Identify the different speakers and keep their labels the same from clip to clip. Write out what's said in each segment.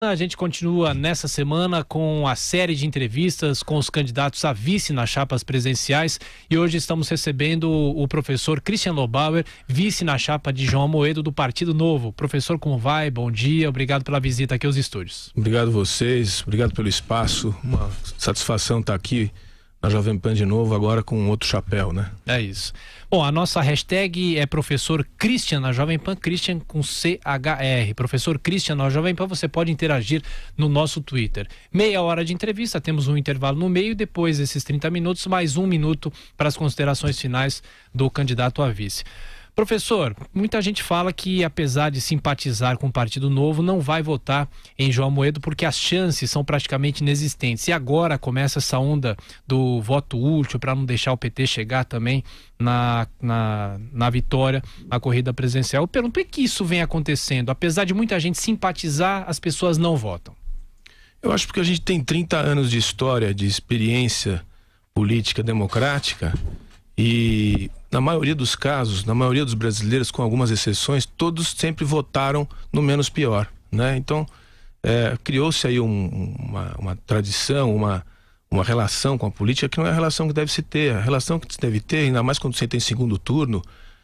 Speaker 1: A gente continua nessa semana com a série de entrevistas com os candidatos a vice nas chapas presidenciais e hoje estamos recebendo o professor Christian Lobauer, vice na chapa de João Amoedo do Partido Novo. Professor, como vai? Bom dia, obrigado pela visita aqui aos estúdios.
Speaker 2: Obrigado a vocês, obrigado pelo espaço, uma satisfação estar aqui na Jovem Pan de novo, agora com outro chapéu, né? É
Speaker 1: isso. Bom, a nossa hashtag é professor Christian na Jovem Pan, Christian com CHR. Professor Christian na Jovem Pan, você pode interagir no nosso Twitter. Meia hora de entrevista, temos um intervalo no meio, depois desses 30 minutos, mais 1 minuto para as considerações finais do candidato a vice. Professor, muita gente fala que apesar de simpatizar com o Partido Novo, não vai votar em João Amoedo porque as chances são praticamente inexistentes. E agora começa essa onda do voto útil para não deixar o PT chegar também na vitória na corrida presidencial. Eu pergunto, por que isso vem acontecendo? Apesar de muita gente simpatizar, as pessoas não votam.
Speaker 2: Eu acho porque a gente tem 30 anos de história, de experiência política democrática e na maioria dos casos, na maioria dos brasileiros, com algumas exceções, todos sempre votaram no menos pior, né? Então, criou-se aí uma tradição, uma relação com a política que não é a relação que deve se ter. A relação que se deve ter, ainda mais quando você tem segundo turno,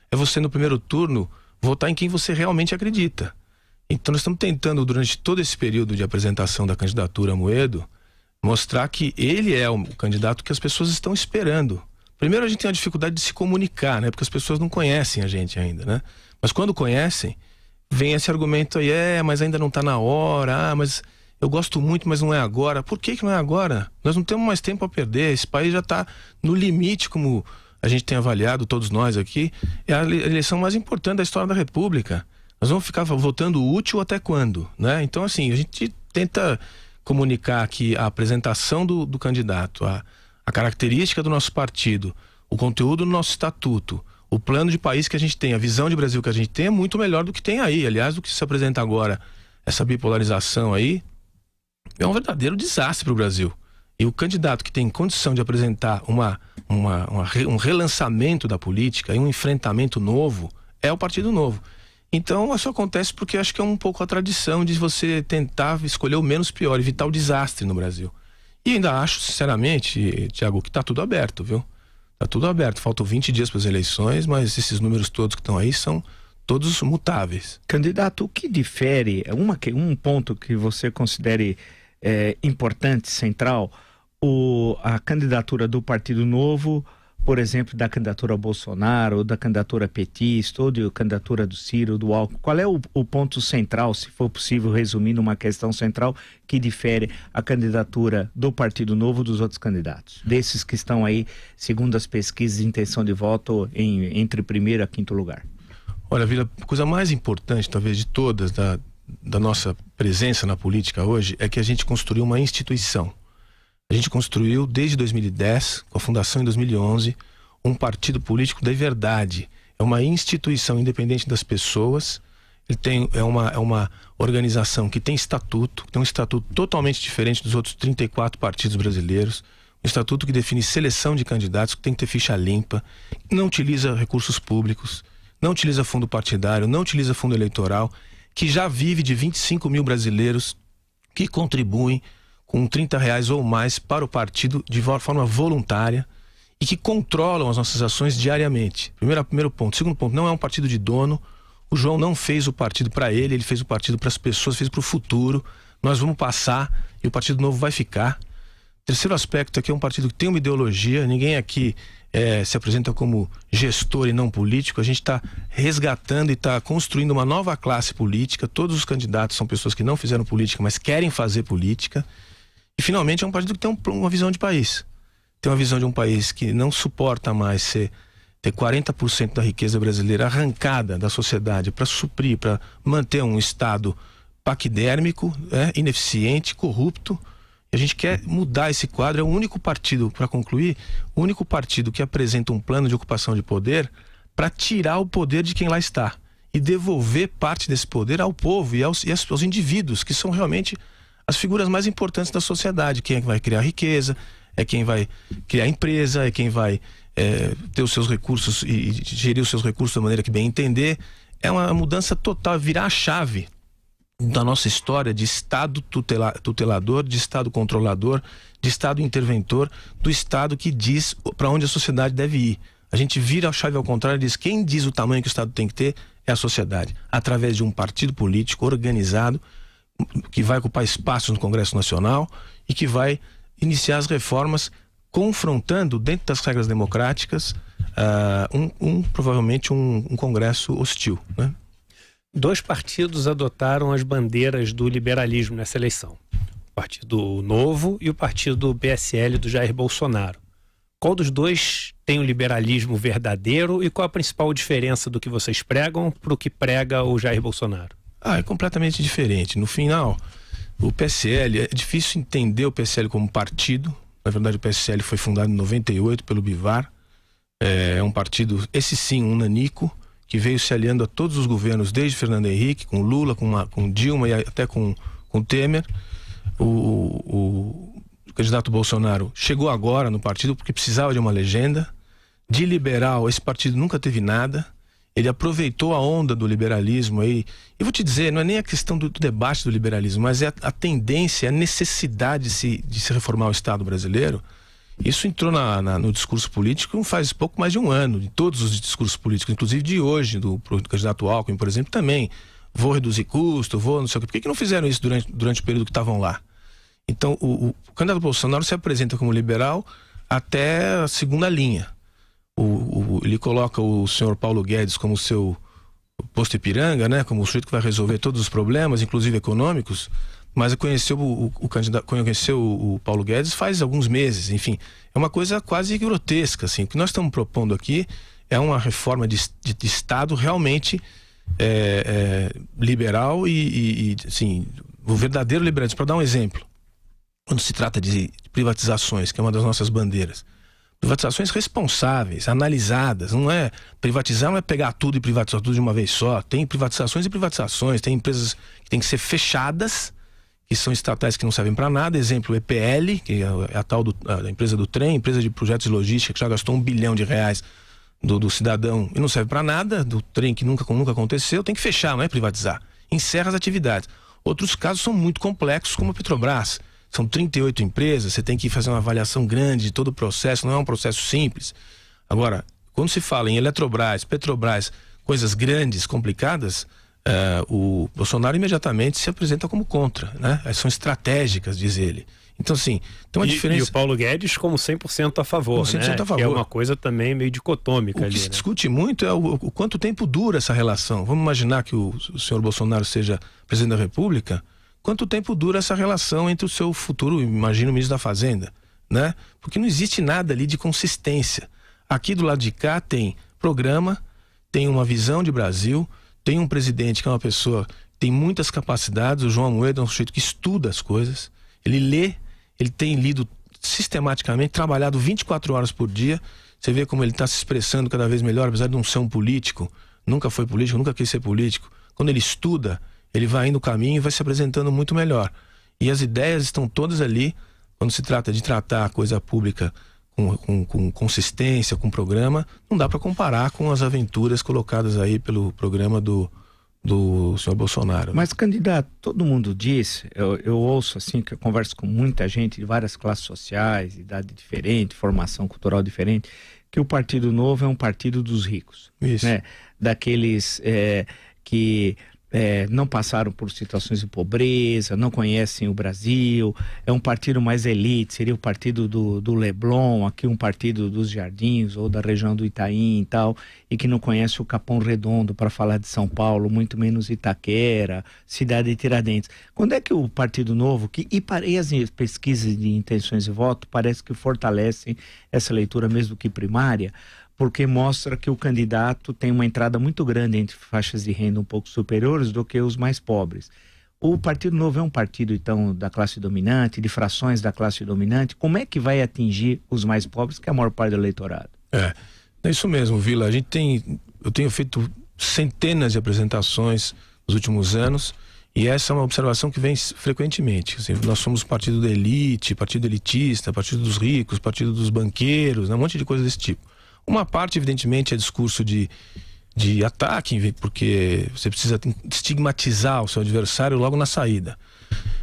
Speaker 2: é você no primeiro turno votar em quem você realmente acredita. Então nós estamos tentando, durante todo esse período de apresentação da candidatura Amoedo, mostrar que ele é o candidato que as pessoas estão esperando. Primeiro, a gente tem a dificuldade de se comunicar, né? Porque as pessoas não conhecem a gente ainda, né? Mas quando conhecem, vem esse argumento aí, mas ainda não está na hora, mas eu gosto muito, mas não é agora. Por que não é agora? Nós não temos mais tempo a perder, esse país já está no limite, como a gente tem avaliado, todos nós aqui, é a eleição mais importante da história da República. Nós vamos ficar votando útil até quando, né? Então, assim, a gente tenta comunicar aqui a apresentação do candidato, a característica do nosso partido, o conteúdo do nosso estatuto, o plano de país que a gente tem, a visão de Brasil que a gente tem é muito melhor do que tem aí. Aliás, do que se apresenta agora, essa bipolarização aí, é um verdadeiro desastre para o Brasil. E o candidato que tem condição de apresentar um relançamento da política e um enfrentamento novo é o Partido Novo. Então, isso acontece porque acho que é um pouco a tradição de você tentar escolher o menos pior, evitar o desastre no Brasil. E ainda acho, sinceramente, Tiago, que está tudo aberto, viu? Está tudo aberto. Faltam 20 dias para as eleições, mas esses números todos que estão aí são todos mutáveis.
Speaker 3: Candidato, o que difere, um ponto que você considere importante, central, a candidatura do Partido Novo, por exemplo, da candidatura Bolsonaro, ou da candidatura petista, ou da candidatura do Ciro, do Alckmin? Qual é o ponto central, se for possível resumir numa questão central, que difere a candidatura do Partido Novo dos outros candidatos? Desses que estão aí, segundo as pesquisas de intenção de voto, entre primeiro a quinto lugar.
Speaker 2: Olha, Vila, a coisa mais importante, talvez, de todas, da nossa presença na política hoje, é que a gente construiu uma instituição. A gente construiu, desde 2010, com a fundação em 2011, um partido político de verdade. É uma instituição independente das pessoas. É uma organização que tem estatuto, tem um estatuto totalmente diferente dos outros 34 partidos brasileiros. Um estatuto que define seleção de candidatos, que tem que ter ficha limpa, não utiliza recursos públicos, não utiliza fundo partidário, não utiliza fundo eleitoral, que já vive de 25 mil brasileiros que contribuem com R$30 ou mais para o partido de forma voluntária e que controlam as nossas ações diariamente. Primeiro ponto. Segundo ponto, não é um partido de dono. O João não fez o partido para ele fez o partido para as pessoas, fez para o futuro. Nós vamos passar e o Partido Novo vai ficar. Terceiro aspecto aqui é um partido que tem uma ideologia, ninguém aqui se apresenta como gestor e não político. A gente está resgatando e está construindo uma nova classe política. Todos os candidatos são pessoas que não fizeram política, mas querem fazer política. E finalmente é um partido que tem uma visão de país. Tem uma visão de um país que não suporta mais ter 40% da riqueza brasileira arrancada da sociedade para suprir, para manter um Estado paquidérmico, ineficiente, corrupto. E a gente quer mudar esse quadro. É o único partido, para concluir, o único partido que apresenta um plano de ocupação de poder para tirar o poder de quem lá está e devolver parte desse poder ao povo e aos indivíduos, que são realmente as figuras mais importantes da sociedade. Quem é que vai criar riqueza, é quem vai criar empresa, é quem vai ter os seus recursos e gerir os seus recursos da maneira que bem entender. É uma mudança total, virar a chave da nossa história de Estado tutelador, de Estado controlador, de Estado interventor, do Estado que diz para onde a sociedade deve ir. A gente vira a chave ao contrário e diz: quem diz o tamanho que o Estado tem que ter é a sociedade, através de um partido político organizado, que vai ocupar espaços no Congresso Nacional e que vai iniciar as reformas confrontando, dentro das regras democráticas, provavelmente um Congresso hostil, né?
Speaker 4: 2 partidos adotaram as bandeiras do liberalismo nessa eleição: o Partido Novo e o partido PSL do Jair Bolsonaro. Qual dos dois tem o liberalismo verdadeiro e qual a principal diferença do que vocês pregam para o que prega o Jair Bolsonaro?
Speaker 2: É completamente diferente. No final, o PSL, é difícil entender o PSL como partido. Na verdade, o PSL foi fundado em 98 pelo Bivar. É um partido, esse sim, um nanico, que veio se aliando a todos os governos, desde Fernando Henrique, com Lula, com Dilma e até com Temer. O candidato Bolsonaro chegou agora no partido porque precisava de uma legenda. De liberal, esse partido nunca teve nada. Ele aproveitou a onda do liberalismo aí. E vou te dizer, não é nem a questão do debate do liberalismo, mas é a tendência, a necessidade de se reformar o Estado brasileiro. Isso entrou no discurso político faz pouco mais de um ano, de todos os discursos políticos, inclusive de hoje, do candidato Alckmin, por exemplo, também. Vou reduzir custo, vou não sei o quê. Por que não fizeram isso durante o período que estavam lá? Então, o candidato Bolsonaro se apresenta como liberal até a segunda linha. Ele coloca o senhor Paulo Guedes como seu posto Ipiranga, né? Como o sujeito que vai resolver todos os problemas, inclusive econômicos. Mas conheceu o Paulo Guedes faz alguns meses. Enfim, é uma coisa quase grotesca, assim. O que nós estamos propondo aqui é uma reforma de Estado realmente liberal e assim, o verdadeiro liberalismo. Para dar um exemplo, quando se trata de privatizações, que é uma das nossas bandeiras, privatizações responsáveis, analisadas. Não é privatizar, não é pegar tudo e privatizar tudo de uma vez só. Tem privatizações e privatizações. Tem empresas que têm que ser fechadas, que são estatais que não servem para nada. Exemplo, o EPL, que é a tal da empresa do trem, empresa de projetos de logística, que já gastou R$1 bilhão do cidadão e não serve para nada, do trem que nunca aconteceu. Tem que fechar, não é privatizar. Encerra as atividades. Outros casos são muito complexos, como a Petrobras. São 38 empresas, você tem que fazer uma avaliação grande de todo o processo, não é um processo simples. Agora, quando se fala em Eletrobras, Petrobras, coisas grandes, complicadas, o Bolsonaro imediatamente se apresenta como contra, né? São estratégicas, diz ele. Então, assim, tem uma diferença.
Speaker 4: E o Paulo Guedes como 100% a favor, 100%
Speaker 2: a favor.
Speaker 4: Que é uma coisa também meio dicotômica ali.
Speaker 2: O que se discute muito é o quanto tempo dura essa relação. Vamos imaginar que o senhor Bolsonaro seja presidente da República. Quanto tempo dura essa relação entre o seu futuro, imagino, ministro da Fazenda, né? Porque não existe nada ali de consistência. Aqui do lado de cá tem programa, tem uma visão de Brasil, tem um presidente que é uma pessoa que tem muitas capacidades. O João Amoedo é um sujeito que estuda as coisas, ele lê, ele tem lido sistematicamente, trabalhado 24 horas por dia. Você vê como ele está se expressando cada vez melhor, apesar de não ser um político, nunca foi político, nunca quis ser político. Quando ele estuda, ele vai indo no caminho e vai se apresentando muito melhor. E as ideias estão todas ali, quando se trata de tratar a coisa pública com consistência, com programa. Não dá para comparar com as aventuras colocadas aí pelo programa do senhor Bolsonaro.
Speaker 3: Mas, candidato, todo mundo diz, eu ouço assim, que eu converso com muita gente de várias classes sociais, idade diferente, formação cultural diferente, que o Partido Novo é um partido dos ricos.
Speaker 2: Isso.
Speaker 3: Né? Daqueles que não passaram por situações de pobreza, não conhecem o Brasil, é um partido mais elite, seria o partido do Leblon, aqui um partido dos Jardins ou da região do Itaim e tal, e que não conhece o Capão Redondo, para falar de São Paulo, muito menos Itaquera, cidade de Tiradentes. Quando é que o Partido Novo, e as pesquisas de intenções de voto, parece que fortalecem essa leitura mesmo que primária, porque mostra que o candidato tem uma entrada muito grande entre faixas de renda um pouco superiores do que os mais pobres. O Partido Novo é um partido, então, da classe dominante, de frações da classe dominante. Como é que vai atingir os mais pobres, que é a maior parte do eleitorado?
Speaker 2: É isso mesmo, Vila. Eu tenho feito centenas de apresentações nos últimos anos, e essa é uma observação que vem frequentemente. Assim, nós somos partido da elite, partido elitista, partido dos ricos, partido dos banqueiros, né? Um monte de coisa desse tipo. Uma parte, evidentemente, é discurso de de ataque, porque você precisa estigmatizar o seu adversário logo na saída.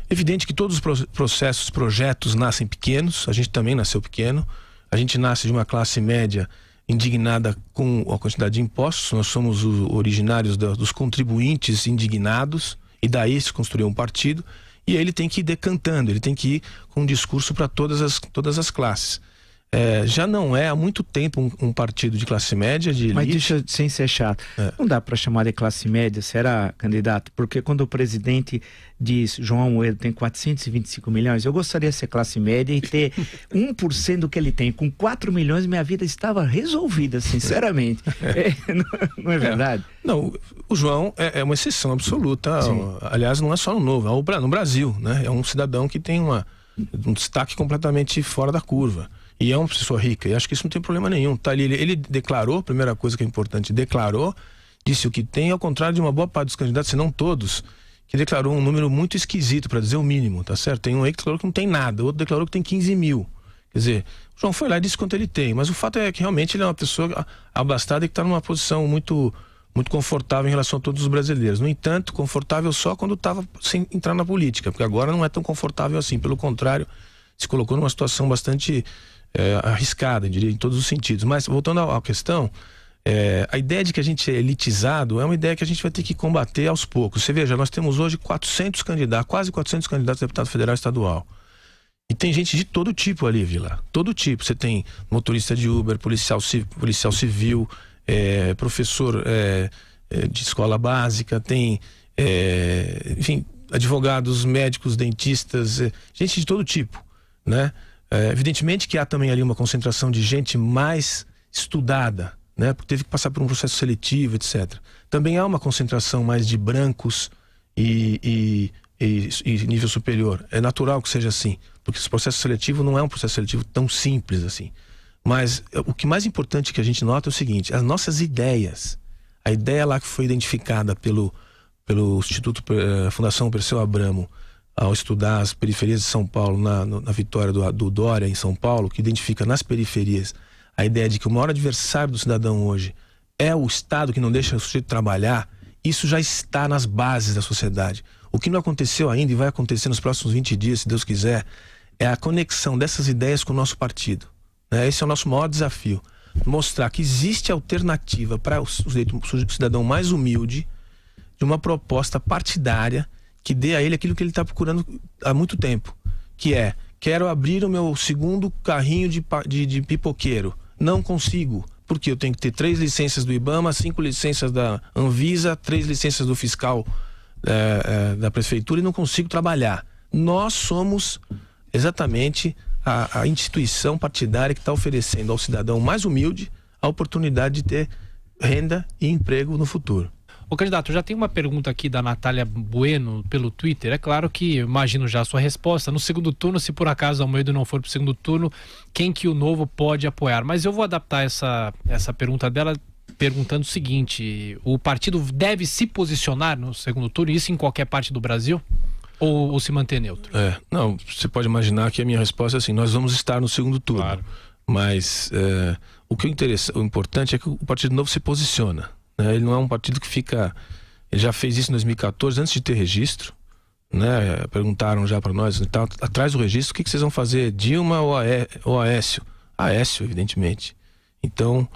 Speaker 2: Evidente que todos os processos, projetos nascem pequenos, a gente também nasceu pequeno, a gente nasce de uma classe média indignada com a quantidade de impostos, nós somos os originários dos contribuintes indignados, e daí se construiu um partido, e ele tem que ir decantando, ele tem que ir com um discurso para todas as classes. Já não é há muito tempo um partido de classe média, de elite.
Speaker 3: Mas deixa, sem ser chato, não dá para chamar de classe média, será, candidato? Porque quando o presidente diz, João Amoedo tem 425 milhões, eu gostaria de ser classe média e ter 1% do que ele tem. Com 4 milhões minha vida estava resolvida, sinceramente. Não é verdade?
Speaker 2: Não, o João é uma exceção absoluta. Aliás, não é só no Novo, no Brasil, né? É um cidadão que tem um destaque completamente fora da curva. E é uma pessoa rica, e acho que isso não tem problema nenhum. Tá ali, ele declarou, a primeira coisa que é importante, declarou, disse o que tem, ao contrário de uma boa parte dos candidatos, se não todos, que declarou um número muito esquisito, para dizer o mínimo, tá certo? Tem um aí que declarou que não tem nada, outro declarou que tem 15 mil. Quer dizer, o João foi lá e disse quanto ele tem, mas o fato é que realmente ele é uma pessoa abastada e que está numa posição muito confortável em relação a todos os brasileiros. No entanto, confortável só quando estava sem entrar na política, porque agora não é tão confortável assim, pelo contrário, se colocou numa situação bastante arriscada, eu diria, em todos os sentidos. Mas voltando à questão, a ideia de que a gente é elitizado é uma ideia que a gente vai ter que combater aos poucos. Você veja, nós temos hoje 400 candidatos, quase 400 candidatos a deputado federal e estadual. E tem gente de todo tipo ali, Vila. Todo tipo. Você tem motorista de Uber, policial civil, professor de escola básica, tem, enfim, advogados, médicos, dentistas, gente de todo tipo, né? Evidentemente que há também ali uma concentração de gente mais estudada, né? Porque teve que passar por um processo seletivo, etc. Também há uma concentração mais de brancos e nível superior. É natural que seja assim, porque esse processo seletivo não é um processo seletivo tão simples assim. Mas o que mais importante que a gente nota é o seguinte: as nossas ideias, a ideia lá que foi identificada pelo Instituto Fundação Perseu Abramo, ao estudar as periferias de São Paulo, na vitória do Dória em São Paulo, que identifica nas periferias a ideia de que o maior adversário do cidadão hoje é o Estado que não deixa o sujeito trabalhar. Isso já está nas bases da sociedade. O que não aconteceu ainda e vai acontecer nos próximos 20 dias, se Deus quiser, é a conexão dessas ideias com o nosso partido. Esse é o nosso maior desafio. Mostrar que existe alternativa para o cidadão mais humilde, de uma proposta partidária que dê a ele aquilo que ele está procurando há muito tempo, que é: quero abrir o meu segundo carrinho de pipoqueiro, não consigo, porque eu tenho que ter 3 licenças do IBAMA, 5 licenças da Anvisa, 3 licenças do fiscal da prefeitura, e não consigo trabalhar. Nós somos exatamente a instituição partidária que está oferecendo ao cidadão mais humilde a oportunidade de ter renda e emprego no futuro.
Speaker 1: Ô, candidato, já tem uma pergunta aqui da Natália Bueno pelo Twitter. É claro que eu imagino já a sua resposta. No segundo turno, se por acaso o Amoedo não for para o segundo turno, quem que o Novo pode apoiar? Mas eu vou adaptar essa pergunta dela perguntando o seguinte: o partido deve se posicionar no segundo turno, isso em qualquer parte do Brasil? Ou se manter neutro?
Speaker 2: Não, você pode imaginar que a minha resposta é assim: nós vamos estar no segundo turno. Claro. Mas o importante é que o Partido Novo se posiciona. Ele não é um partido que fica... Ele já fez isso em 2014, antes de ter registro, né? Perguntaram já para nós, então, atrás do registro, o que vocês vão fazer? Dilma ou Aécio? Aécio, evidentemente. Então,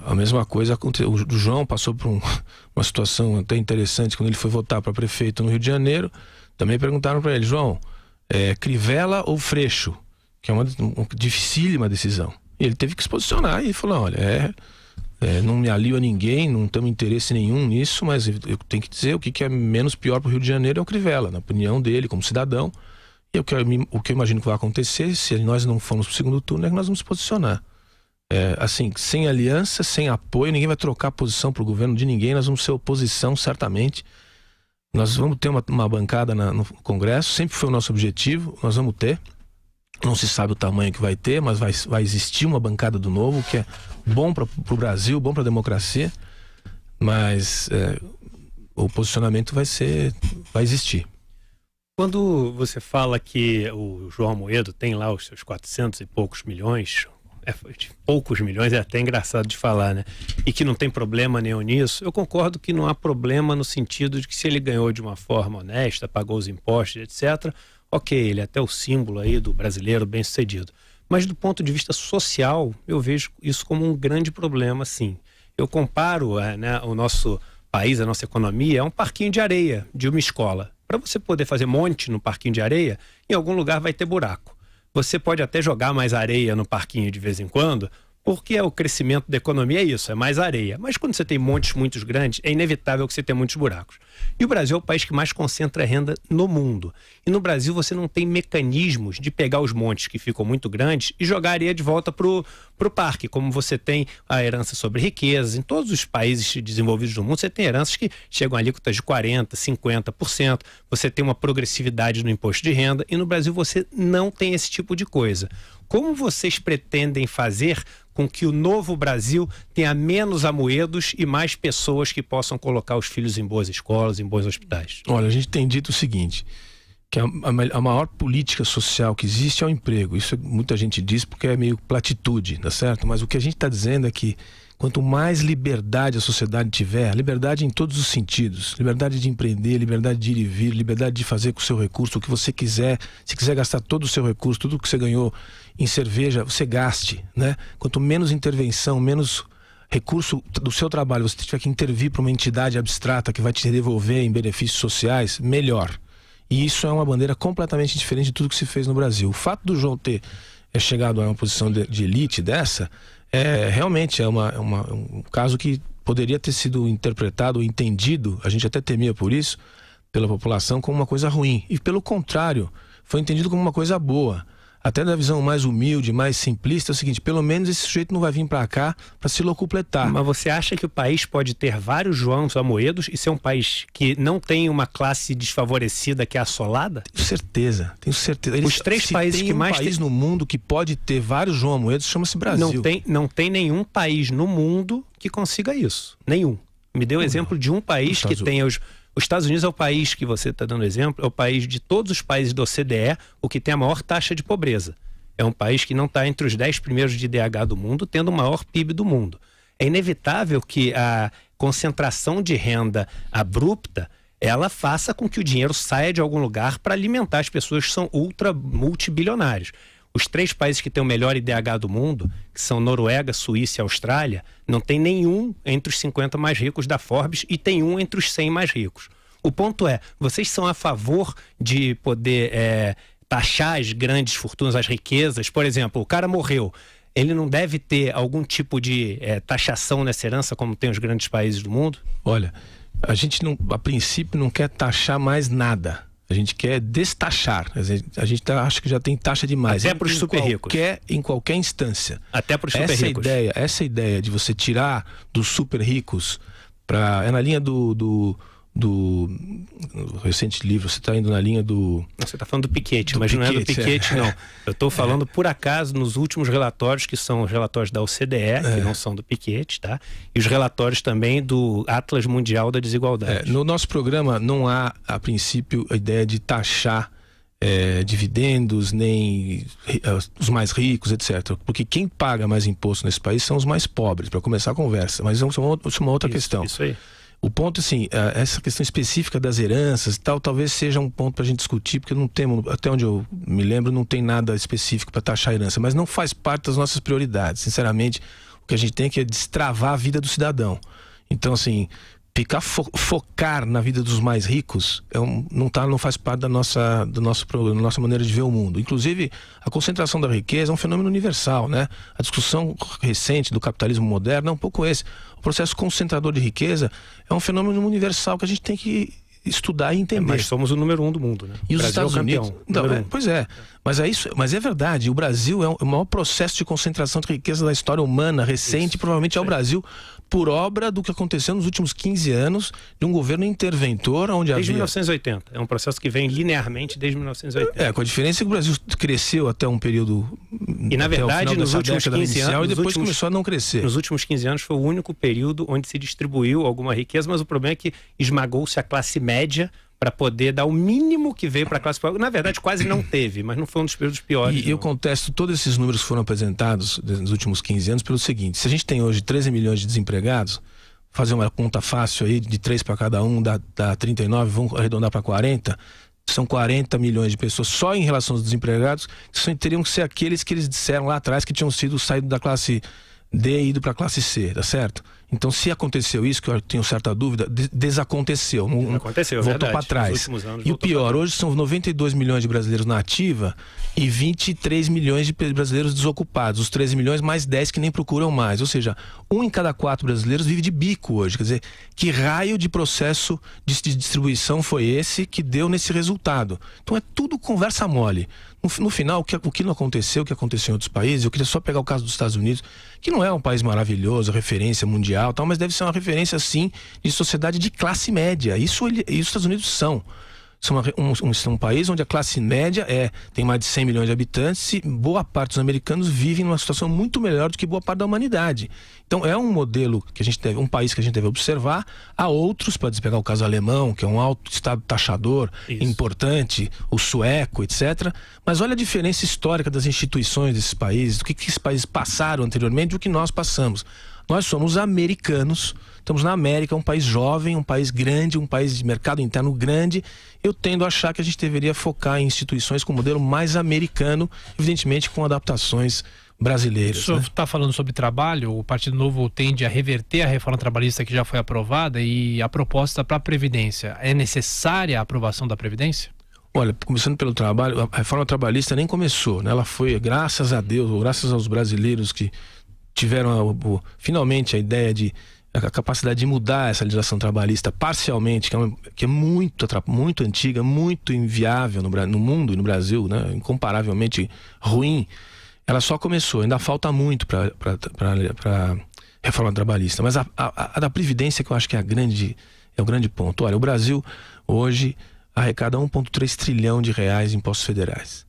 Speaker 2: a mesma coisa aconteceu. O João passou por uma situação até interessante quando ele foi votar para prefeito no Rio de Janeiro. Também perguntaram para ele: João, Crivella ou Freixo? Que é uma dificílima decisão. E ele teve que se posicionar e falou: olha, não me alio a ninguém, não tenho interesse nenhum nisso, mas eu tenho que dizer o que é menos pior para o Rio de Janeiro é o Crivella, na opinião dele, como cidadão. E o que eu imagino que vai acontecer, se nós não formos para o segundo turno, é que nós vamos se posicionar. Assim, sem aliança, sem apoio, ninguém vai trocar posição para o governo de ninguém, nós vamos ser oposição, certamente. Nós vamos ter uma bancada no Congresso, sempre foi o nosso objetivo, nós vamos ter. Não se sabe o tamanho que vai ter, mas vai existir uma bancada do Novo, que é bom para o Brasil, bom para a democracia, mas o posicionamento vai existir.
Speaker 4: Quando você fala que o João Amoedo tem lá os seus 400 e poucos milhões, de poucos milhões, é até engraçado de falar, né? E que não tem problema nenhum nisso, eu concordo que não há problema no sentido de que se ele ganhou de uma forma honesta, pagou os impostos, etc., ok, ele é até o símbolo aí do brasileiro bem-sucedido. Mas do ponto de vista social, eu vejo isso como um grande problema, sim. Eu comparo né, o nosso país, a nossa economia, é um parquinho de areia de uma escola. Para você poder fazer monte no parquinho de areia, em algum lugar vai ter buraco. Você pode até jogar mais areia no parquinho de vez em quando, porque o crescimento da economia é isso, é mais areia. Mas quando você tem montes muito grandes, é inevitável que você tenha muitos buracos. E o Brasil é o país que mais concentra renda no mundo. E no Brasil você não tem mecanismos de pegar os montes que ficam muito grandes e jogar areia de volta pro parque, como você tem a herança sobre riquezas. Em todos os países desenvolvidos do mundo, você tem heranças que chegam a alíquotas de 40%, 50%. Você tem uma progressividade no imposto de renda. E no Brasil você não tem esse tipo de coisa. Como vocês pretendem fazer com que o novo Brasil tenha menos amoedos e mais pessoas que possam colocar os filhos em boas escolas, em bons hospitais?
Speaker 2: Olha, a gente tem dito o seguinte, que a maior política social que existe é o emprego. Isso muita gente diz porque é meio platitude, tá certo? Mas o que a gente está dizendo é que quanto mais liberdade a sociedade tiver, liberdade em todos os sentidos, liberdade de empreender, liberdade de ir e vir, liberdade de fazer com o seu recurso o que você quiser, se quiser gastar todo o seu recurso, tudo que você ganhou em cerveja, você gaste, né? Quanto menos intervenção, menos recurso do seu trabalho você tiver que intervir para uma entidade abstrata que vai te devolver em benefícios sociais, melhor. E isso é uma bandeira completamente diferente de tudo que se fez no Brasil. O fato do João ter chegado a uma posição de elite dessa, realmente é um caso que poderia ter sido interpretado ou entendido, a gente até temia por isso, pela população, como uma coisa ruim. E pelo contrário, foi entendido como uma coisa boa. Até da visão mais humilde, mais simplista, é o seguinte, pelo menos esse sujeito não vai vir para cá para se locupletar.
Speaker 4: Mas você acha que o país pode ter vários Joãos Amoedos e ser um país que não tem uma classe desfavorecida que é assolada?
Speaker 2: Tenho certeza, tenho certeza.
Speaker 4: Os três países que mais...
Speaker 2: tem um país no mundo que pode ter vários João Amoedos, chama-se Brasil.
Speaker 4: Não tem nenhum país no mundo que consiga isso. Nenhum. Me dê o exemplo de um país que tenha os Estados Unidos é o país que você está dando exemplo, é o país de todos os países da OCDE, o que tem a maior taxa de pobreza. É um país que não está entre os 10 primeiros de IDH do mundo, tendo o maior PIB do mundo. É inevitável que a concentração de renda abrupta, ela faça com que o dinheiro saia de algum lugar para alimentar as pessoas que são multibilionários. Os 3 países que têm o melhor IDH do mundo, que são Noruega, Suíça e Austrália, não tem nenhum entre os 50 mais ricos da Forbes e tem um entre os 100 mais ricos. O ponto é, vocês são a favor de poder taxar as grandes fortunas, as riquezas? Por exemplo, o cara morreu, ele não deve ter algum tipo de taxação nessa herança como tem os grandes países do mundo?
Speaker 2: Olha, a gente a princípio não quer taxar mais nada. A gente quer destaxar. A gente acha que já tem taxa demais.
Speaker 4: Até para os super ricos.
Speaker 2: Em qualquer instância.
Speaker 4: Até para os super ricos.
Speaker 2: Essa ideia de você tirar dos super ricos é na linha do recente livro, você está indo na linha do...
Speaker 4: Você está falando do Piketty, mas não é do Piketty, não. Eu estou falando, por acaso, nos últimos relatórios, que são os relatórios da OCDE, que não são do Piketty, tá? E os relatórios também do Atlas Mundial da Desigualdade.
Speaker 2: No nosso programa não há, a princípio, a ideia de taxar dividendos, nem os mais ricos, etc. Porque quem paga mais imposto nesse país são os mais pobres, para começar a conversa. Mas vamos uma outra questão.
Speaker 4: Isso aí.
Speaker 2: O ponto, assim, essa questão específica das heranças e tal, talvez seja um ponto para a gente discutir, porque não temos, até onde eu me lembro, não tem nada específico para taxar a herança, mas não faz parte das nossas prioridades. Sinceramente, o que a gente tem que é destravar a vida do cidadão. Então, assim, focar na vida dos mais ricos não faz parte da nossa maneira de ver o mundo. Inclusive, a concentração da riqueza é um fenômeno universal, né? A discussão recente do capitalismo moderno é um pouco esse. O processo concentrador de riqueza é um fenômeno universal que a gente tem que estudar e entender.
Speaker 4: Mas somos o número 1 do mundo, né?
Speaker 2: E os Estados Unidos... Pois é. Mas é verdade. O Brasil é o maior processo de concentração de riqueza da história humana recente. Provavelmente é o Brasil por obra do que aconteceu nos últimos 15 anos de um governo interventor onde
Speaker 4: desde 1980. É um processo que vem linearmente desde 1980.
Speaker 2: Com a diferença que o Brasil cresceu até um período...
Speaker 4: E na verdade, nos últimos 15 anos...
Speaker 2: E depois começou a não crescer.
Speaker 4: Nos últimos 15 anos foi o único período onde se distribuiu alguma riqueza, mas o problema é que esmagou-se a classe média para poder dar o mínimo que veio para a classe popular. Na verdade, quase não teve, mas não foi um dos períodos piores.
Speaker 2: E eu contesto todos esses números que foram apresentados nos últimos 15 anos pelo seguinte: se a gente tem hoje 13 milhões de desempregados, fazer uma conta fácil aí, de 3 para cada um, dá 39, vamos arredondar para 40, são 40 milhões de pessoas só em relação aos desempregados, que teriam que ser aqueles que eles disseram lá atrás que tinham saído da classe D e ido para a classe C, tá certo? Então, se aconteceu isso, que eu tenho certa dúvida, desaconteceu.
Speaker 4: Aconteceu,
Speaker 2: voltou para trás. E o pior, hoje são 92 milhões de brasileiros na ativa e 23 milhões de brasileiros desocupados. Os 13 milhões mais 10 que nem procuram mais. Ou seja, 1 em cada 4 brasileiros vive de bico hoje. Quer dizer, que raio de processo de distribuição foi esse que deu nesse resultado? Então é tudo conversa mole. No final, o que não aconteceu, o que aconteceu em outros países, eu queria só pegar o caso dos Estados Unidos, que não é um país maravilhoso, referência mundial, tal, mas deve ser uma referência, sim, de sociedade de classe média. Isso os Estados Unidos são. São um país onde a classe média tem mais de 100 milhões de habitantes e boa parte dos americanos vivem numa situação muito melhor do que boa parte da humanidade. Então é um modelo que a gente deve, um país que a gente deve observar. Há outros, pode pegar o caso alemão, que é um alto estado taxador, importante, o sueco, etc. Mas olha a diferença histórica das instituições desses países, do que esses países passaram anteriormente e o que nós passamos. Nós somos americanos, estamos na América, um país jovem, um país grande, um país de mercado interno grande. Eu tendo a achar que a gente deveria focar em instituições com modelo mais americano, evidentemente com adaptações brasileiras.
Speaker 1: O senhor está falando sobre trabalho, o Partido Novo tende a reverter a reforma trabalhista que já foi aprovada e a proposta para a Previdência. É necessária a aprovação da Previdência?
Speaker 2: Olha, começando pelo trabalho, a reforma trabalhista nem começou, né? Ela foi, graças a Deus, graças aos brasileiros que tiveram finalmente a ideia de a capacidade de mudar essa legislação trabalhista parcialmente, que é muito antiga, muito inviável no mundo e no Brasil, né? Incomparavelmente ruim. Ela só começou, ainda falta muito para reforma trabalhista. Mas a da Previdência, que eu acho que é o grande ponto. Olha, o Brasil hoje arrecada 1,3 trilhão de reais em impostos federais.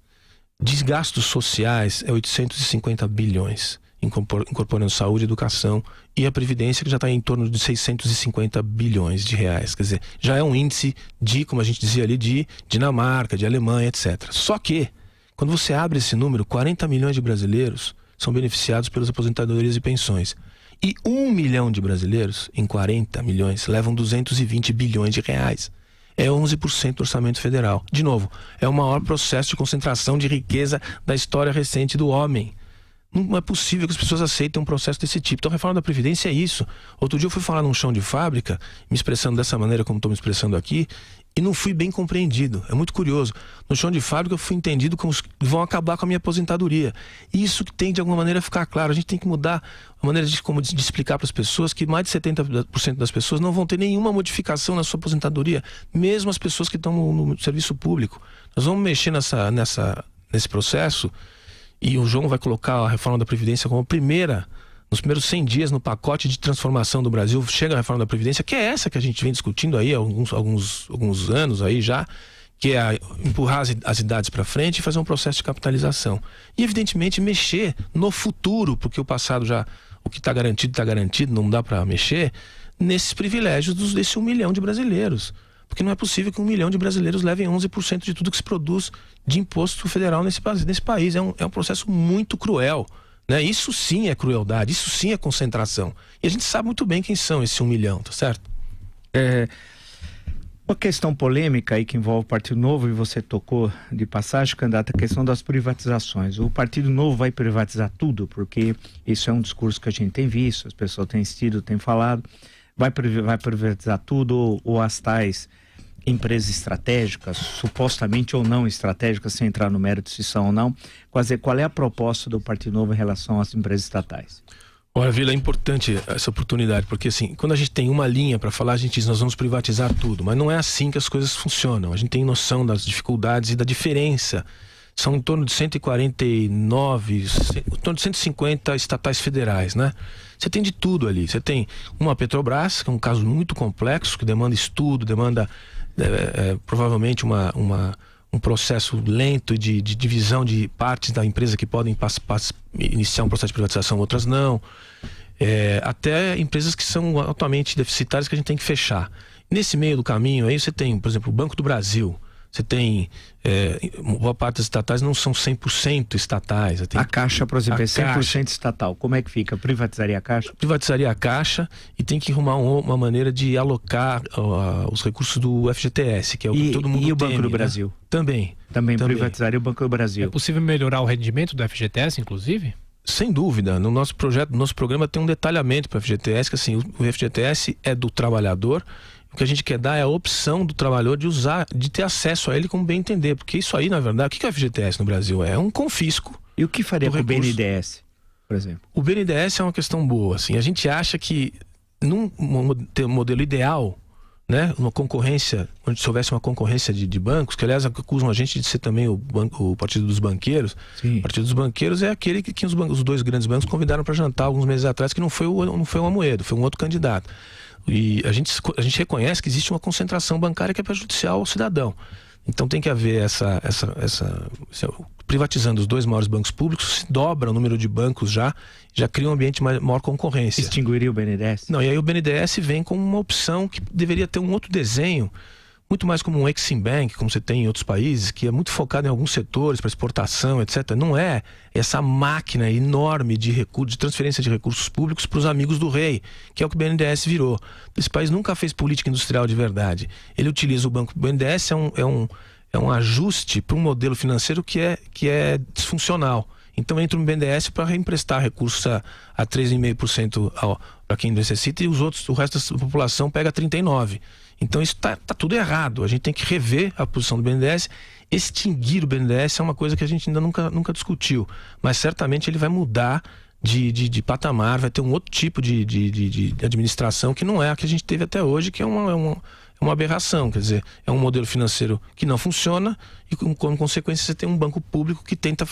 Speaker 2: Desgastos sociais é 850 bilhões. Incorporando saúde, educação e a Previdência, que já está em torno de 650 bilhões de reais. Quer dizer, já é um índice de, como a gente dizia ali, de Dinamarca, de Alemanha, etc. Só que, quando você abre esse número, 40 milhões de brasileiros são beneficiados pelas aposentadorias e pensões. E 1 milhão de brasileiros, em 40 milhões, levam 220 bilhões de reais. É 11% do orçamento federal. De novo, é o maior processo de concentração de riqueza da história recente do homem. Não é possível que as pessoas aceitem um processo desse tipo. Então a reforma da Previdência é isso. Outro dia eu fui falar num chão de fábrica, me expressando dessa maneira como estou me expressando aqui, e não fui bem compreendido. É muito curioso. No chão de fábrica eu fui entendido como que vão acabar com a minha aposentadoria. E isso que tem de alguma maneira a ficar claro. A gente tem que mudar a maneira de explicar para as pessoas que mais de 70% das pessoas não vão ter nenhuma modificação na sua aposentadoria, mesmo as pessoas que estão no serviço público. Nós vamos mexer nesse processo. E o João vai colocar a reforma da Previdência como nos primeiros 100 dias no pacote de transformação do Brasil. Chega a reforma da Previdência, que é essa que a gente vem discutindo aí há alguns anos aí já, que é empurrar as idades para frente e fazer um processo de capitalização. E evidentemente mexer no futuro, porque o passado já, o que está garantido, não dá para mexer, nesses privilégios desse 1 milhão de brasileiros. Porque não é possível que 1 milhão de brasileiros levem 11% de tudo que se produz de imposto federal nesse país. É um processo muito cruel, né? Isso sim é crueldade, isso sim é concentração. E a gente sabe muito bem quem são esses 1 milhão, tá certo?
Speaker 3: Uma questão polêmica aí que envolve o Partido Novo, e você tocou de passagem, candidato, a questão das privatizações. O Partido Novo vai privatizar tudo, porque isso é um discurso que a gente tem visto, as pessoas têm insistido, têm falado. Vai privatizar tudo ou as tais empresas estratégicas, supostamente ou não estratégicas, sem entrar no mérito se são ou não. Qual é a proposta do Partido Novo em relação às empresas estatais?
Speaker 2: Olha, Vila, é importante essa oportunidade, porque assim, quando a gente tem uma linha para falar, a gente diz, nós vamos privatizar tudo, mas não é assim que as coisas funcionam. A gente tem noção das dificuldades e da diferença. São em torno de 149, em torno de 150 estatais federais, né? Você tem de tudo ali. Você tem uma Petrobras, que é um caso muito complexo, que demanda estudo, demanda provavelmente um processo lento de divisão de partes da empresa que podem iniciar um processo de privatização, outras não. até empresas que são altamente deficitárias que a gente tem que fechar. Nesse meio do caminho aí você tem, por exemplo, o Banco do Brasil. Você tem, boa parte das estatais não são 100% estatais.
Speaker 3: A Caixa, por exemplo, é 100% estatal. Como é que fica? Privatizaria a Caixa?
Speaker 2: Privatizaria a Caixa e tem que arrumar uma maneira de alocar os recursos do FGTS, que é o que todo mundo teme.
Speaker 3: E o Banco do Brasil?
Speaker 2: Né? Também.
Speaker 3: Privatizaria o Banco do Brasil.
Speaker 1: É possível melhorar o rendimento do FGTS, inclusive?
Speaker 2: Sem dúvida. No nosso projeto, no nosso programa tem um detalhamento para o FGTS, que assim, o FGTS é do trabalhador. O que a gente quer dar é a opção do trabalhador de usar, de ter acesso a ele como bem entender. Porque isso aí, na verdade, o que é o FGTS no Brasil? É um confisco.
Speaker 3: E o que faria com o BNDES, por exemplo?
Speaker 2: O BNDES é uma questão boa. Assim, a gente acha que num modelo ideal, né, uma concorrência, onde se houvesse uma concorrência de bancos, que aliás acusam a gente de ser também o Partido dos Banqueiros. Sim. O Partido dos Banqueiros é aquele que os dois grandes bancos convidaram para jantar alguns meses atrás, que não foi o Amoedo, foi um outro candidato. E a gente reconhece que existe uma concentração bancária que é prejudicial ao cidadão. Então tem que haver privatizando os dois maiores bancos públicos, se dobra o número de bancos já cria um ambiente de maior concorrência.
Speaker 3: Extinguiria o BNDES?
Speaker 2: Não, e aí o BNDES vem como uma opção que deveria ter um outro desenho, muito mais como um Exim Bank, como você tem em outros países, que é muito focado em alguns setores, para exportação, etc. Não é essa máquina enorme de transferência de recursos públicos para os amigos do rei, que é o que o BNDES virou. Esse país nunca fez política industrial de verdade. Ele utiliza o banco. O BNDES é um ajuste para um modelo financeiro que é disfuncional. Então entra no BNDES para reemprestar recursos a 3,5% para quem necessita, e o resto da população pega 39%. Então isso tá tudo errado. A gente tem que rever a posição do BNDES. Extinguir o BNDES é uma coisa que a gente ainda nunca discutiu, mas certamente ele vai mudar de patamar, vai ter um outro tipo de administração que não é a que a gente teve até hoje, que é uma aberração. Quer dizer, é um modelo financeiro que não funciona e como consequência você tem um banco público que tenta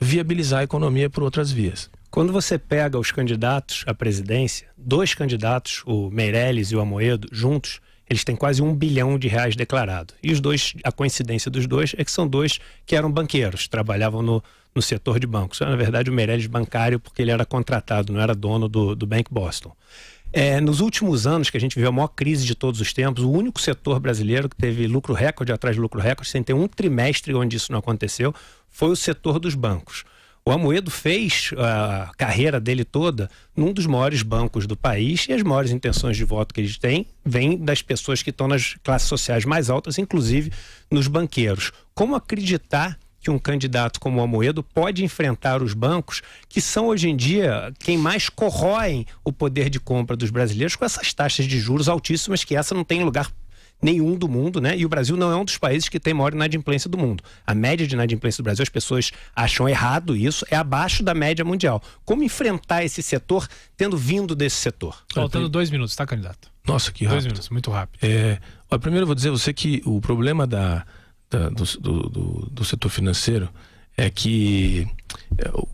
Speaker 2: viabilizar a economia por outras vias.
Speaker 4: Quando você pega os candidatos à presidência, dois candidatos, o Meirelles e o Amoedo, juntos, eles têm quase R$1 bilhão declarado. E os dois, a coincidência dos dois é que são dois que eram banqueiros, trabalhavam no setor de bancos. Na verdade, o Meirelles bancário, porque ele era contratado, não era dono do Bank Boston. Nos últimos anos, que a gente viu a maior crise de todos os tempos, o único setor brasileiro que teve lucro recorde atrás de lucro recorde, sem ter um trimestre onde isso não aconteceu, foi o setor dos bancos. O Amoedo fez a carreira dele toda num dos maiores bancos do país, e as maiores intenções de voto que eles têm vêm das pessoas que estão nas classes sociais mais altas, inclusive nos banqueiros. Como acreditar que um candidato como o Amoedo pode enfrentar os bancos, que são hoje em dia quem mais corroem o poder de compra dos brasileiros, com essas taxas de juros altíssimas, que essa não tem lugar nenhum do mundo, né? E o Brasil não é um dos países que tem maior inadimplência do mundo. A média de inadimplência do Brasil, as pessoas acham errado isso, é abaixo da média mundial. Como enfrentar esse setor tendo vindo desse setor?
Speaker 1: Faltando 2 minutos, tá, candidato?
Speaker 2: Nossa, que rápido.
Speaker 1: 2 minutos, muito rápido.
Speaker 2: Primeiro eu vou dizer a você que o problema do setor financeiro é que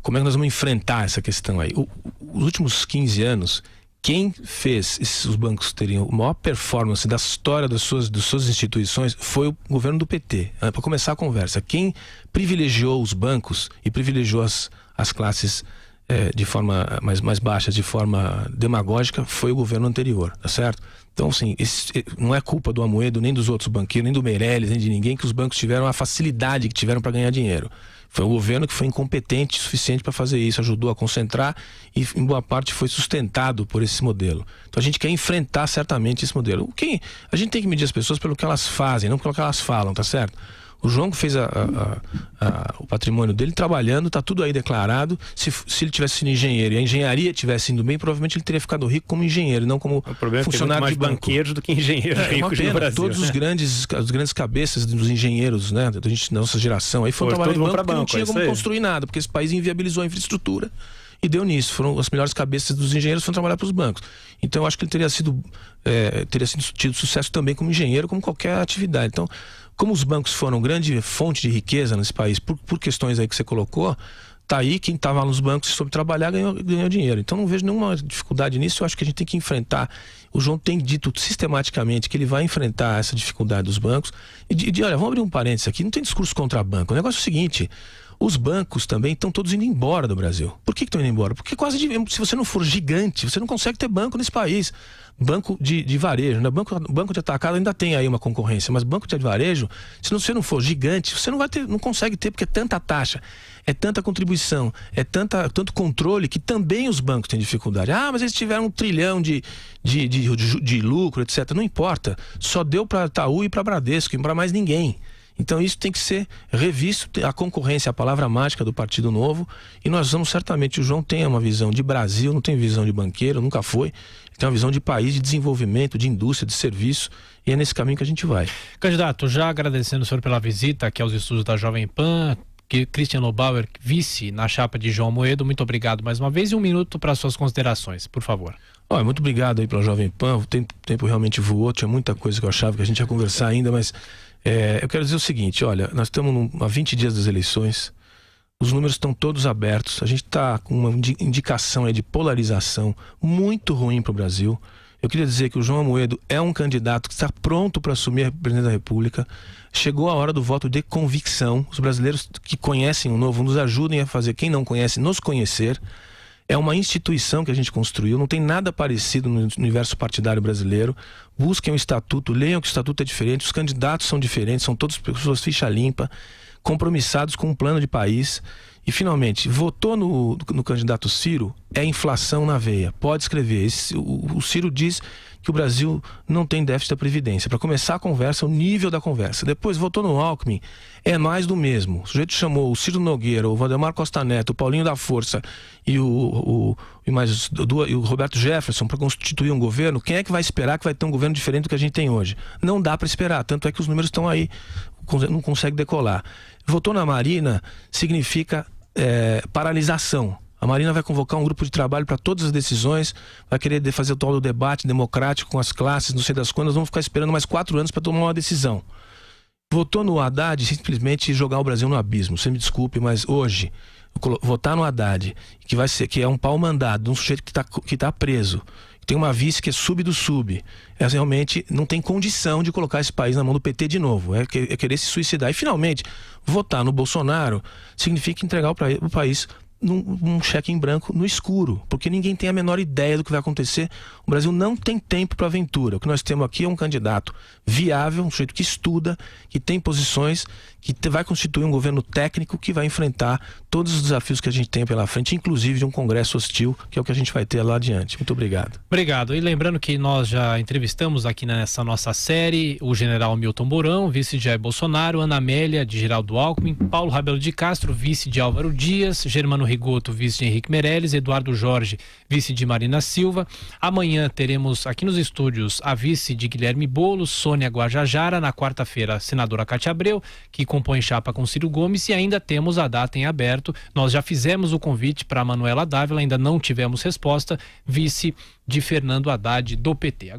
Speaker 2: como é que nós vamos enfrentar essa questão aí? Os últimos 15 anos, quem fez os bancos terem a maior performance da história das suas instituições foi o governo do PT. Para começar a conversa, quem privilegiou os bancos e privilegiou as classes de forma mais baixa, de forma demagógica, foi o governo anterior, tá certo? Então, assim, não é culpa do Amoedo, nem dos outros banqueiros, nem do Meirelles, nem de ninguém, que os bancos tiveram a facilidade que tiveram para ganhar dinheiro. Foi o governo que foi incompetente o suficiente para fazer isso, ajudou a concentrar e, em boa parte, foi sustentado por esse modelo. Então, a gente quer enfrentar certamente esse modelo. A gente tem que medir as pessoas pelo que elas fazem, não pelo que elas falam, tá certo? O João que fez o patrimônio dele trabalhando, está tudo aí declarado. Se ele tivesse sido engenheiro e a engenharia tivesse indo bem, provavelmente ele teria ficado rico como engenheiro, não como funcionário de banco.
Speaker 4: Banqueiros do que engenheiros ricos no Brasil.
Speaker 2: Todos as grandes cabeças dos engenheiros, né, da nossa geração, aí foram trabalhar em banco porque não tinha como construir nada, porque esse país inviabilizou a infraestrutura e deu nisso. Foram as melhores cabeças dos engenheiros foram trabalhar para os bancos. Então eu acho que ele teria tido sucesso também como engenheiro, como qualquer atividade. Então, como os bancos foram grande fonte de riqueza nesse país, por questões aí que você colocou, tá aí quem estava nos bancos e soube trabalhar ganhou dinheiro. Então não vejo nenhuma dificuldade nisso. Eu acho que a gente tem que enfrentar. O João tem dito sistematicamente que ele vai enfrentar essa dificuldade dos bancos. Olha, vamos abrir um parênteses aqui, não tem discurso contra banco. O negócio é o seguinte: Os bancos também estão todos indo embora do Brasil. Por que estão indo embora? Porque se você não for gigante, você não consegue ter banco nesse país. Banco de varejo, né? Banco de atacado ainda tem aí uma concorrência, mas banco de varejo, se você não for gigante, você não consegue ter, porque é tanta taxa, é tanta contribuição, é tanto controle, que também os bancos têm dificuldade. Ah, mas eles tiveram 1 trilhão de lucro, etc. Não importa. Só deu para Itaú e para Bradesco, e para mais ninguém. Então isso tem que ser revisto. A concorrência é a palavra mágica do Partido Novo, e nós vamos certamente, o João tem uma visão de Brasil, não tem visão de banqueiro, nunca foi, tem uma visão de país, de desenvolvimento, de indústria, de serviço, e é nesse caminho que a gente vai.
Speaker 1: Candidato, já agradecendo o senhor pela visita aqui aos estúdios da Jovem Pan, Christian Lobauer, vice na chapa de João Amoedo, muito obrigado mais uma vez, e 1 minuto para suas considerações, por favor.
Speaker 2: Muito obrigado aí pela Jovem Pan, o tempo realmente voou, tinha muita coisa que eu achava que a gente ia conversar ainda, mas eu quero dizer o seguinte, olha, nós estamos há 20 dias das eleições, os números estão todos abertos, a gente está com uma indicação aí de polarização muito ruim para o Brasil. Eu queria dizer que o João Amoedo é um candidato que está pronto para assumir a presidência da República. Chegou a hora do voto de convicção. Os brasileiros que conhecem o Novo nos ajudem a fazer, quem não conhece, nos conhecer. É uma instituição que a gente construiu, não tem nada parecido no universo partidário brasileiro. Busquem o estatuto, leiam que o estatuto é diferente, os candidatos são diferentes, são todas pessoas ficha limpa, compromissados com um plano de país. E finalmente, votou no candidato Ciro, é inflação na veia. Pode escrever. O Ciro diz que o Brasil não tem déficit da Previdência. Para começar a conversa, o nível da conversa. Depois, votou no Alckmin, é mais do mesmo. O sujeito chamou o Ciro Nogueira, o Valdemar Costa Neto, o Paulinho da Força e o Roberto Jefferson para constituir um governo. Quem é que vai esperar que vai ter um governo diferente do que a gente tem hoje? Não dá para esperar, tanto é que os números estão aí, não consegue decolar. Votou na Marina significa paralisação. A Marina vai convocar um grupo de trabalho para todas as decisões, vai querer fazer todo o debate democrático com as classes, não sei das quantas, vamos ficar esperando mais 4 anos para tomar uma decisão. Votou no Haddad simplesmente jogar o Brasil no abismo. Você me desculpe, mas hoje votar no Haddad, que é um pau mandado, um sujeito que tá preso, tem uma vice que é sub do sub, realmente não tem condição de colocar esse país na mão do PT de novo, é querer se suicidar. E finalmente, votar no Bolsonaro significa entregar o país num cheque em branco no escuro, porque ninguém tem a menor ideia do que vai acontecer. O Brasil não tem tempo para aventura. O que nós temos aqui é um candidato viável, um sujeito que estuda, que tem posições, que vai constituir um governo técnico que vai enfrentar todos os desafios que a gente tem pela frente, inclusive de um congresso hostil, que é o que a gente vai ter lá adiante. Muito obrigado.
Speaker 1: Obrigado. E lembrando que nós já entrevistamos aqui nessa nossa série o general Milton Mourão, vice de Jair Bolsonaro, Ana Amélia, de Geraldo Alckmin, Paulo Rabelo de Castro, vice de Álvaro Dias, Germano Rigoto, vice de Henrique Meirelles, Eduardo Jorge, vice de Marina Silva. Amanhã teremos aqui nos estúdios a vice de Guilherme Boulos, Sônia Guajajara, na quarta-feira a senadora Cátia Abreu, que compõe chapa com Ciro Gomes, e ainda temos a data em aberto. Nós já fizemos o convite para Manuela Dávila, ainda não tivemos resposta, vice de Fernando Haddad do PT.